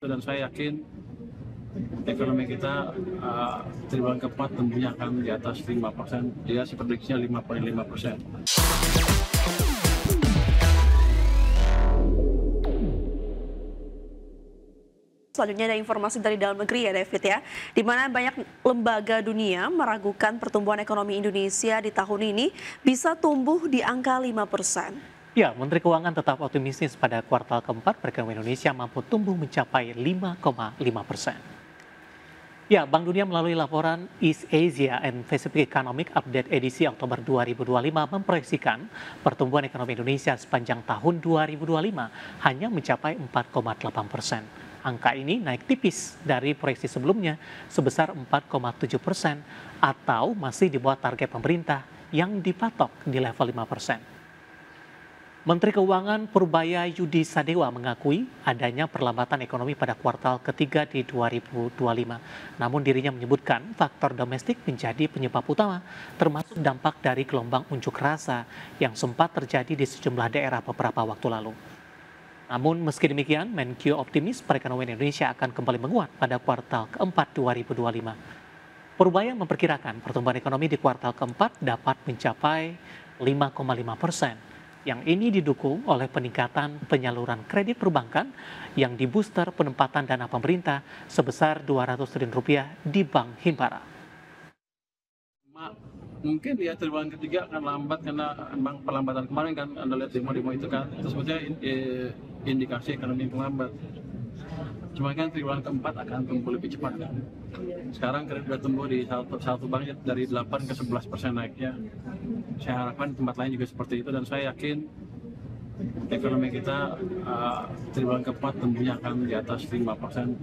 Dan saya yakin ekonomi kita triwulan keempat tumbuhnya akan di atas 5%. Dia sih prediksinya 5,5%. Selanjutnya ada informasi dari dalam negeri ya David ya, di mana banyak lembaga dunia meragukan pertumbuhan ekonomi Indonesia di tahun ini bisa tumbuh di angka 5%. Ya, Menteri Keuangan tetap optimistis pada kuartal keempat perekonomian Indonesia mampu tumbuh mencapai 5,5%. Ya, Bank Dunia melalui laporan East Asia and Pacific Economic Update edisi Oktober 2025 memproyeksikan pertumbuhan ekonomi Indonesia sepanjang tahun 2025 hanya mencapai 4,8%. Angka ini naik tipis dari proyeksi sebelumnya sebesar 4,7% atau masih di bawah target pemerintah yang dipatok di level 5%. Menteri Keuangan Purbaya Yudi Sadewa mengakui adanya perlambatan ekonomi pada kuartal ketiga di 2025. Namun dirinya menyebutkan faktor domestik menjadi penyebab utama, termasuk dampak dari gelombang unjuk rasa yang sempat terjadi di sejumlah daerah beberapa waktu lalu. Namun meski demikian, Menkyu optimis perekonomian Indonesia akan kembali menguat pada kuartal keempat 2025. Purbaya memperkirakan pertumbuhan ekonomi di kuartal keempat dapat mencapai 5,5%. Yang ini didukung oleh peningkatan penyaluran kredit perbankan yang dibooster penempatan dana pemerintah sebesar Rp200 triliun di Bank Himpara. Mungkin ya triwulan ketiga akan lambat karena memang perlambatan kemarin kan Anda lihat demo-demo itu kan, itu sebetulnya indikasi ekonomi melambat. Cuma kan triwulan keempat akan tumbuh lebih cepat kan. Sekarang kredit sudah tumbuh di satu bank dari 8 ke 11% naiknya. Saya harapkan tempat lain juga seperti itu dan saya yakin ekonomi kita triwulan keempat tumbuhnya akan di atas 5%.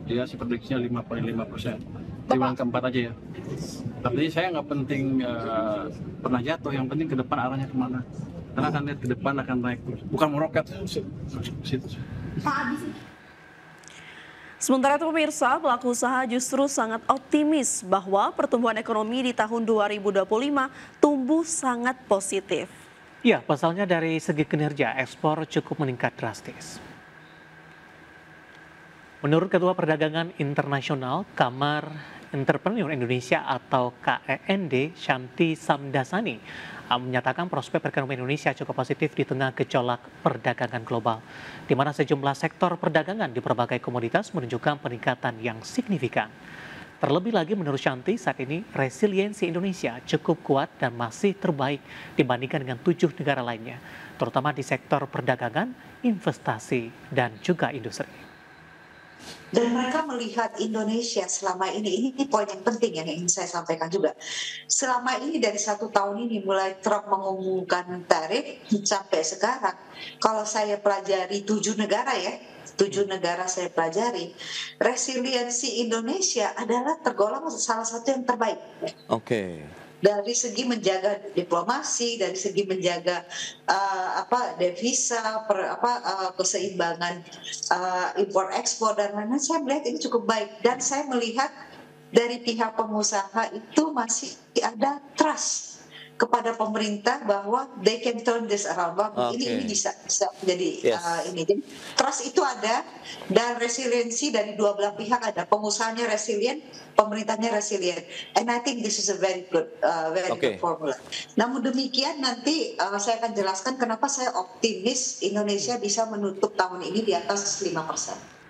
Dia sih prediksinya 5,5%. Triwulan keempat aja ya. Artinya saya nggak penting pernah jatuh, yang penting ke depan arahnya kemana. Karena akan lihat ke depan akan naik terus, bukan meroket. Situ. Sementara itu pemirsa, pelaku usaha justru sangat optimis bahwa pertumbuhan ekonomi di tahun 2025 tumbuh sangat positif. Ya, pasalnya dari segi kinerja ekspor cukup meningkat drastis. Menurut Ketua Perdagangan Internasional Kamar Entrepreneur Indonesia atau KEND, Shanti Samdasani, menyatakan prospek perekonomian Indonesia cukup positif di tengah gejolak perdagangan global, di mana sejumlah sektor perdagangan di berbagai komoditas menunjukkan peningkatan yang signifikan. Terlebih lagi menurut Shanti, saat ini resiliensi Indonesia cukup kuat dan masih terbaik dibandingkan dengan 7 negara lainnya, terutama di sektor perdagangan, investasi, dan juga industri. Dan mereka melihat Indonesia selama ini poin yang penting yang ingin saya sampaikan juga. Selama ini dari 1 tahun ini mulai Trump mengumumkan tarif sampai sekarang, kalau saya pelajari 7 negara ya, 7 negara saya pelajari, resiliensi Indonesia adalah tergolong salah satu yang terbaik. Oke. Dari segi menjaga diplomasi, dari segi menjaga devisa, keseimbangan impor ekspor dan lain-lain, saya melihat ini cukup baik. Dan saya melihat dari pihak pengusaha itu masih ada trust kepada pemerintah bahwa they can turn this around. Ini bisa menjadi ini. Jadi trust itu ada dan resiliensi dari dua belah pihak ada. Pengusahanya resilient, pemerintahnya resilient. And I think this is a very good formula. Namun demikian nanti saya akan jelaskan kenapa saya optimis Indonesia bisa menutup tahun ini di atas 5%.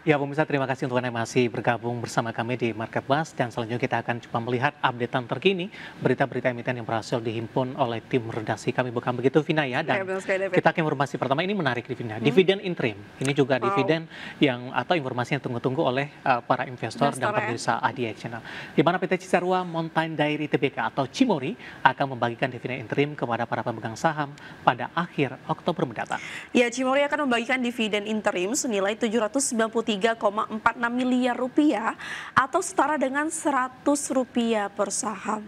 Ya pemirsa, terima kasih untuk Anda masih bergabung bersama kami di Market Blast, dan selanjutnya kita akan coba melihat updatean terkini berita-berita emiten yang berhasil dihimpun oleh tim redaksi kami, bukan begitu Vina ya? Dan kita ke informasi pertama, ini menarik di Vina, dividen interim. Ini juga dividen yang atau informasi yang tunggu-tunggu oleh para investor dan pemirsa ADX Channel. Di mana PT Cisarua Mountain Dairy Tbk atau Cimory akan membagikan dividen interim kepada para pemegang saham pada akhir Oktober mendatang. Ya, Cimory akan membagikan dividen interim senilai 793,46 miliar rupiah atau setara dengan Rp100 per saham.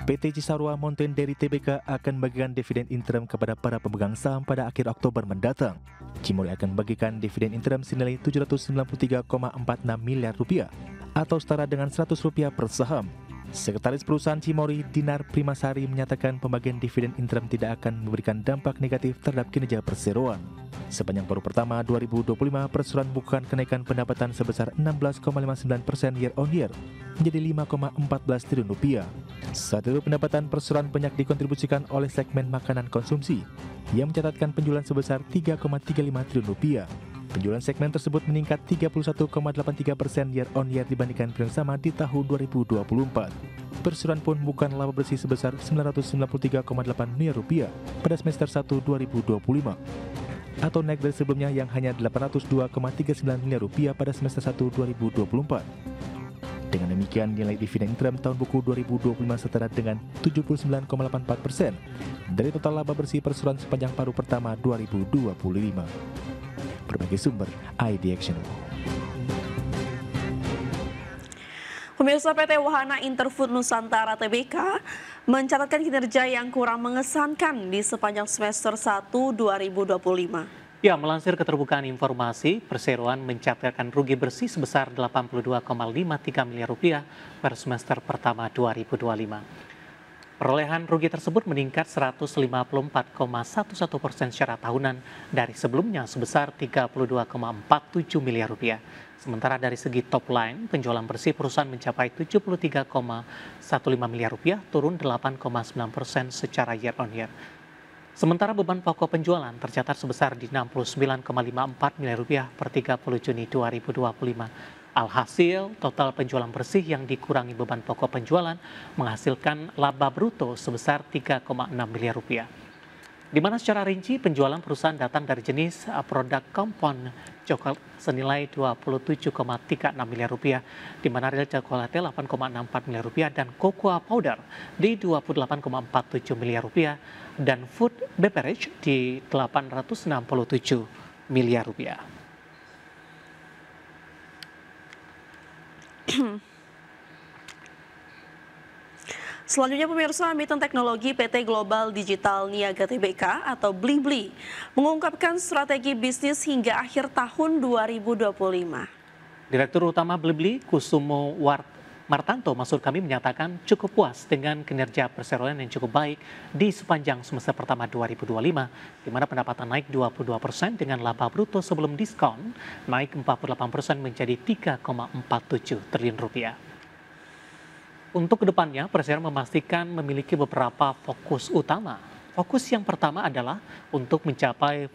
PT Cisarua Mountain Dairy Tbk akan membagikan dividen interim kepada para pemegang saham pada akhir Oktober mendatang. Cimory akan membagikan dividen interim senilai Rp793,46 miliar atau setara dengan Rp100 per saham. Sekretaris Perusahaan Cimory, Dinar Primasari, menyatakan pembagian dividen interim tidak akan memberikan dampak negatif terhadap kinerja perseroan. Sepanjang paruh pertama 2025, Perseroan bukan kenaikan pendapatan sebesar 16,59% year on year menjadi 5,14 triliun rupiah. Saat itu pendapatan perseroan banyak dikontribusikan oleh segmen makanan konsumsi yang mencatatkan penjualan sebesar 3,35 triliun rupiah. Penjualan segmen tersebut meningkat 31,83% year on year dibandingkan periode sama di tahun 2024. Perseroan pun bukan laba bersih sebesar 993,8 miliar rupiah pada semester 1 2025 atau naik dari sebelumnya yang hanya 802,39 miliar rupiah pada semester 1 2024. Dengan demikian, nilai dividen interim tahun buku 2025 setara dengan 79,84% dari total laba bersih perseroan sepanjang paruh pertama 2025. Berbagai sumber, ID Action. Pemirsa, PT Wahana Interfood Nusantara Tbk mencatatkan kinerja yang kurang mengesankan di sepanjang semester 1 2025. Ya, melansir keterbukaan informasi, Perseroan mencatatkan rugi bersih sebesar 82,53 miliar rupiah per semester pertama 2025. Perolehan rugi tersebut meningkat 154,11% secara tahunan dari sebelumnya sebesar 32,47 miliar rupiah. Sementara dari segi top line, penjualan bersih perusahaan mencapai 73,15 miliar rupiah, turun 8,9% secara year on year. Sementara beban pokok penjualan tercatat sebesar di 69,54 miliar rupiah per 30 Juni 2025. Alhasil, total penjualan bersih yang dikurangi beban pokok penjualan menghasilkan laba bruto sebesar 3,6 miliar rupiah. Di mana secara rinci penjualan perusahaan datang dari jenis produk kompon coklat senilai 27,36 miliar rupiah, di mana real coklatnya 8,64 miliar rupiah dan cocoa powder di 28,47 miliar rupiah dan food beverage di 867 miliar rupiah. Selanjutnya pemirsa, Mitra Teknologi PT Global Digital Niaga Tbk atau Blibli mengungkapkan strategi bisnis hingga akhir tahun 2025. Direktur Utama Blibli, Kusumo Martanto, maksud kami, menyatakan cukup puas dengan kinerja perseroan yang cukup baik di sepanjang semester pertama 2025, di mana pendapatan naik 22% dengan laba bruto sebelum diskon naik 48% menjadi 3,47 triliun rupiah. Untuk kedepannya, Perseroan memastikan memiliki beberapa fokus utama. Fokus yang pertama adalah untuk mencapai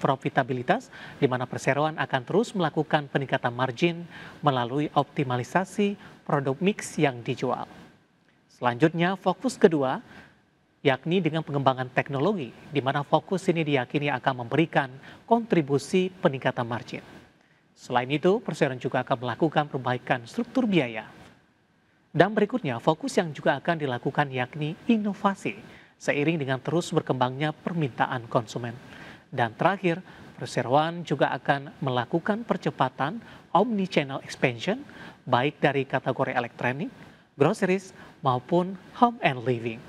profitabilitas, di mana Perseroan akan terus melakukan peningkatan margin melalui optimalisasi produk mix yang dijual. Selanjutnya, fokus kedua yakni dengan pengembangan teknologi, di mana fokus ini diyakini akan memberikan kontribusi peningkatan margin. Selain itu, Perseroan juga akan melakukan perbaikan struktur biaya. Dan berikutnya, fokus yang juga akan dilakukan yakni inovasi, seiring dengan terus berkembangnya permintaan konsumen. Dan terakhir, Perseroan juga akan melakukan percepatan omni-channel expansion, baik dari kategori elektronik, groceries, maupun home and living.